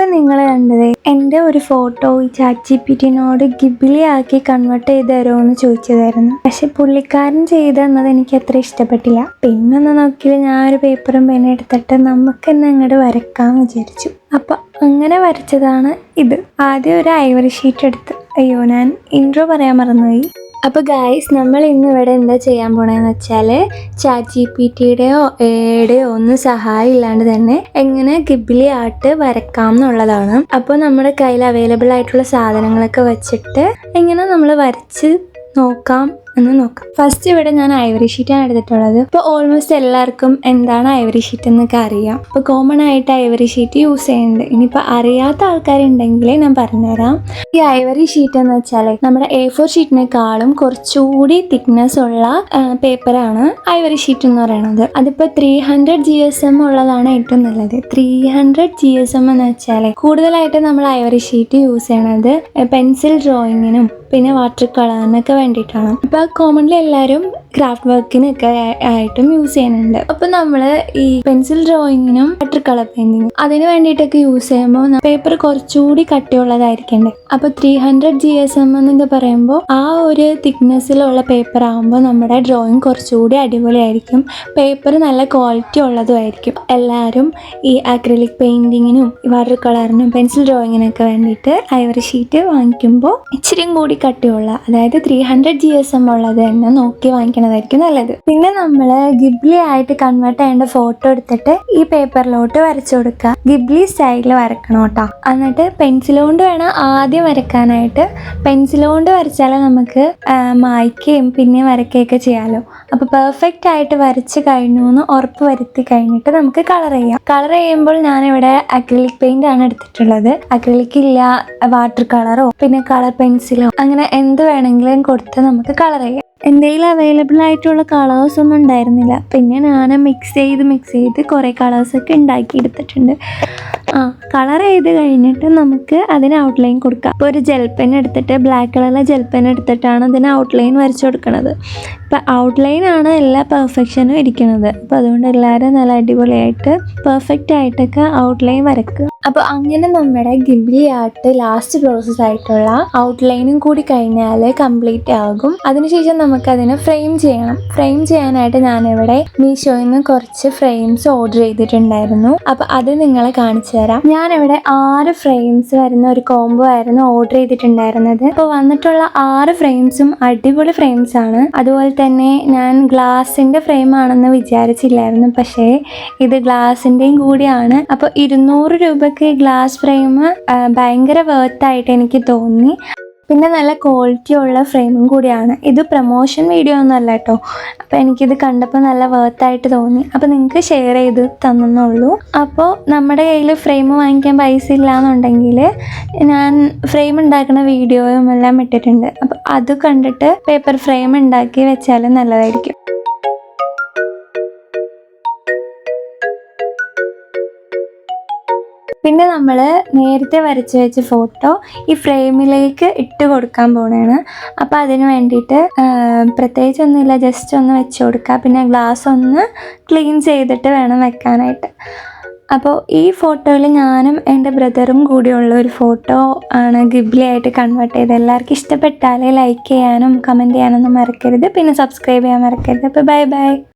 ഇപ്പം നിങ്ങൾ കണ്ടത് എൻ്റെ ഒരു ഫോട്ടോ ഈ ChatGPT-നോട് ഗിബിലി ആക്കി കൺവേർട്ട് ചെയ്ത് തരുമോ എന്ന് ചോദിച്ചതായിരുന്നു. പക്ഷെ പുള്ളിക്കാരൻ ചെയ്ത് തന്നത് എനിക്ക് അത്ര ഇഷ്ടപ്പെട്ടില്ല. പിന്നൊന്ന് നോക്കിയാൽ ഞാൻ ഒരു പേപ്പറും പെന്നും എടുത്തിട്ട് നമുക്ക് തന്നെ അങ്ങോട്ട് വരയ്ക്കാമെന്ന് വിചാരിച്ചു. അപ്പം അങ്ങനെ വരച്ചതാണ് ഇത്. ആദ്യം ഒരു ഐവറി ഷീറ്റ് എടുത്ത്, അയ്യോ ഞാൻ ഇൻട്രോ പറയാൻ മറന്നുപോയി. അപ്പോൾ ഗായ്സ്, നമ്മൾ ഇന്ന് ഇവിടെ എന്താ ചെയ്യാൻ പോണതെന്ന് വെച്ചാൽ ChatGPT-യുടെയോ എയുടെയോ ഒന്നും സഹായം ഇല്ലാണ്ട് തന്നെ എങ്ങനെ ഗിബിലി ആർട്ട് വരക്കാം എന്നുള്ളതാണ്. അപ്പോൾ നമ്മുടെ കയ്യിൽ അവൈലബിൾ ആയിട്ടുള്ള സാധനങ്ങളൊക്കെ വെച്ചിട്ട് എങ്ങനെ നമ്മൾ വരച്ച് നോക്കാം. ഫസ്റ്റ് ഇവിടെ ഞാൻ ഐവറി ഷീറ്റാണ് എടുത്തിട്ടുള്ളത്. ഇപ്പോൾ ഓൾമോസ്റ്റ് എല്ലാവർക്കും എന്താണ് ഐവറി ഷീറ്റ് എന്നൊക്കെ അറിയാം. ഇപ്പോൾ കോമൺ ആയിട്ട് ഐവറി ഷീറ്റ് യൂസ് ചെയ്യുന്നുണ്ട്. ഇനിയിപ്പോൾ അറിയാത്ത ആൾക്കാരുണ്ടെങ്കിൽ ഞാൻ പറഞ്ഞുതരാം. ഈ ഐവറി ഷീറ്റ് എന്ന് വെച്ചാൽ നമ്മുടെ A4 ഷീറ്റിനേക്കാളും കുറച്ചുകൂടി തിക്നെസ് ഉള്ള പേപ്പറാണ് ഐവറി ഷീറ്റ് എന്ന് പറയുന്നത്. അതിപ്പോൾ 300 GSM ഉള്ളതാണ് ഏറ്റവും നല്ലത്. 300 GSM എന്ന് വെച്ചാൽ കൂടുതലായിട്ട് നമ്മൾ ഐവറി ഷീറ്റ് യൂസ് ചെയ്യണത് പെൻസിൽ ഡ്രോയിങ്ങിനും പിന്നെ വാട്ടർ കളറിനൊക്കെ വേണ്ടിയിട്ടാണ്. ഇപ്പോൾ കോമൺലി എല്ലാവരും ക്രാഫ്റ്റ് വർക്കിനൊക്കെ ആയിട്ടും യൂസ് ചെയ്യുന്നുണ്ട്. അപ്പോൾ നമ്മൾ ഈ പെൻസിൽ ഡ്രോയിങ്ങിനും വാട്ടർ കളർ പെയിന്റിങ്ങും അതിന് വേണ്ടിയിട്ടൊക്കെ യൂസ് ചെയ്യുമ്പോൾ പേപ്പർ കുറച്ചുകൂടി കട്ടിയുള്ളതായിരിക്കണ്ടേ. അപ്പോൾ 300 GSM എന്നൊക്കെ പറയുമ്പോൾ ആ ഒരു തിക്നെസ്സിലുള്ള പേപ്പർ ആകുമ്പോൾ നമ്മുടെ ഡ്രോയിങ് കുറച്ചുകൂടി അടിപൊളിയായിരിക്കും. പേപ്പർ നല്ല ക്വാളിറ്റി ഉള്ളതുമായിരിക്കും. എല്ലാവരും ഈ അക്രിലിക് പെയിന്റിങ്ങിനും വാട്ടർ കളറിനും പെൻസിൽ ഡ്രോയിങ്ങിനൊക്കെ വേണ്ടിയിട്ട് ഐവറി ഷീറ്റ് വാങ്ങിക്കുമ്പോൾ ഇച്ചിരി കൂടി കട്ടിയുള്ള, അതായത് 300 GSM ഉള്ളത് തന്നെ നോക്കി വാങ്ങിക്കണതായിരിക്കും നല്ലത്. പിന്നെ നമ്മൾ ഗിബ്ലി ആയിട്ട് കൺവേർട്ട് ചെയ്യേണ്ട ഫോട്ടോ എടുത്തിട്ട് ഈ പേപ്പറിലോട്ട് വരച്ചു കൊടുക്കുക. ഗിബ്ലി സ്റ്റൈലിൽ വരക്കണം കേട്ടോ. എന്നിട്ട് പെൻസിൽ കൊണ്ട് വേണം ആദ്യം വരയ്ക്കാനായിട്ട്. പെൻസിൽ കൊണ്ട് വരച്ചാൽ നമുക്ക് മായ്ക്കുകയും പിന്നെ വരയ്ക്കുകയൊക്കെ ചെയ്യാമല്ലോ. അപ്പോൾ പെർഫെക്റ്റ് ആയിട്ട് വരച്ച് കഴിഞ്ഞു എന്ന് ഉറപ്പ് വരുത്തി കഴിഞ്ഞിട്ട് നമുക്ക് കളർ ചെയ്യാം. കളർ ചെയ്യുമ്പോൾ ഞാനിവിടെ അക്രിലിക് പെയിന്റ് ആണ് എടുത്തിട്ടുള്ളത്. അക്രിലിക് ഇല്ല, വാട്ടർ കളറോ പിന്നെ കളർ പെൻസിലോ അങ്ങനെ എന്ത് വേണമെങ്കിലും കൊടുത്ത് നമുക്ക് കളർ ചെയ്യാം. എന്തെങ്കിലും അവൈലബിൾ ആയിട്ടുള്ള കളേഴ്സ് ഒന്നും ഉണ്ടായിരുന്നില്ല. പിന്നെ ഞാൻ മിക്സ് ചെയ്ത് കുറേ കളേഴ്സൊക്കെ ഉണ്ടാക്കി എടുത്തിട്ടുണ്ട്. കളർ ചെയ്ത് കഴിഞ്ഞിട്ട് നമുക്ക് അതിന് ഔട്ട്ലൈൻ കൊടുക്കാം. ഇപ്പോൾ ഒരു ജെൽ പെൻ എടുത്തിട്ട്, ബ്ലാക്ക് കളറിലെ ജെൽ പെൻ എടുത്തിട്ടാണ് അതിന് ഔട്ട്ലൈൻ വരച്ചു കൊടുക്കുന്നത്. ഇപ്പം ഔട്ട്ലൈനാണ് എല്ലാ പെർഫെക്ഷനും ഇരിക്കുന്നത്. അപ്പോൾ അതുകൊണ്ട് എല്ലാവരും നല്ല അടിപൊളിയായിട്ട് പെർഫെക്റ്റ് ആയിട്ടൊക്കെ ഔട്ട്ലൈൻ വരക്കുക. അപ്പോൾ അങ്ങനെ നമ്മുടെ ഗിബ്ലി ആർട്ട് ലാസ്റ്റ് പ്രോസസ് ആയിട്ടുള്ള ഔട്ട്ലൈനും കൂടി കഴിഞ്ഞാൽ കംപ്ലീറ്റ് ആകും. അതിനുശേഷം നമുക്കതിനെ ഫ്രെയിം ചെയ്യണം. ഫ്രെയിം ചെയ്യാനായിട്ട് ഞാനിവിടെ മീഷോയിൽ നിന്ന് കുറച്ച് ഫ്രെയിംസ് ഓർഡർ ചെയ്തിട്ടുണ്ടായിരുന്നു. അപ്പോൾ അത് നിങ്ങളെ കാണിച്ചു തരാം. ഞാനിവിടെ 6 ഫ്രെയിംസ് വരുന്ന ഒരു കോംബോ ആയിരുന്നു ഓർഡർ ചെയ്തിട്ടുണ്ടായിരുന്നത്. അപ്പോൾ വന്നിട്ടുള്ള 6 ഫ്രെയിംസും അടിപൊളി ഫ്രെയിംസ് ആണ്. അതുപോലെ തന്നെ ഞാൻ ഗ്ലാസിൻ്റെ ഫ്രെയിം ആണെന്ന് വിചാരിച്ചില്ലായിരുന്നു, പക്ഷേ ഇത് ഗ്ലാസിൻ്റെയും കൂടിയാണ്. അപ്പോൾ 200 രൂപയ്ക്ക് ഗ്ലാസ് ഫ്രെയിം ഭയങ്കര വേർത്തായിട്ട് എനിക്ക് തോന്നി. പിന്നെ നല്ല ക്വാളിറ്റി ഉള്ള ഫ്രെയിമും കൂടിയാണ്. ഇത് പ്രൊമോഷൻ വീഡിയോ ഒന്നും അല്ല കേട്ടോ. അപ്പോൾ എനിക്കിത് കണ്ടപ്പോൾ നല്ല വേർത്തായിട്ട് തോന്നി. അപ്പോൾ നിങ്ങൾക്ക് ഷെയർ ചെയ്ത് തന്നുള്ളൂ. അപ്പോൾ നമ്മുടെ കയ്യിൽ ഫ്രെയിം വാങ്ങിക്കാൻ പൈസ ഇല്ലയെന്നുണ്ടെങ്കിൽ ഞാൻ ഫ്രെയിം ഉണ്ടാക്കുന്ന വീഡിയോയും എല്ലാം ഇട്ടിട്ടുണ്ട്. അപ്പോൾ അത് കണ്ടിട്ട് പേപ്പർ ഫ്രെയിം ഉണ്ടാക്കി വെച്ചാൽ നല്ലതായിരിക്കും. പിന്നെ നമ്മൾ നേരത്തെ വരച്ച് വെച്ച ഫോട്ടോ ഈ ഫ്രെയിമിലേക്ക് ഇട്ട് കൊടുക്കാൻ പോവുകയാണ്. അപ്പോൾ അതിന് വേണ്ടിയിട്ട് പ്രത്യേകിച്ചൊന്നുമില്ല, ജസ്റ്റ് ഒന്ന് വെച്ച് കൊടുക്കുക. പിന്നെ ഗ്ലാസ് ഒന്ന് ക്ലീൻ ചെയ്തിട്ട് വേണം വെക്കാനായിട്ട്. അപ്പോൾ ഈ ഫോട്ടോയിൽ ഞാനും എൻ്റെ ബ്രദറും കൂടിയുള്ള ഒരു ഫോട്ടോ ആണ് ഗിബ്ലി ആയിട്ട് കൺവേർട്ട് ചെയ്ത്. എല്ലാവർക്കും ഇഷ്ടപ്പെട്ടാൽ ലൈക്ക് ചെയ്യാനും കമൻറ്റ് ചെയ്യാനൊന്നും മറക്കരുത്. പിന്നെ സബ്സ്ക്രൈബ് ചെയ്യാൻ മറക്കരുത്. അപ്പോൾ ബൈ.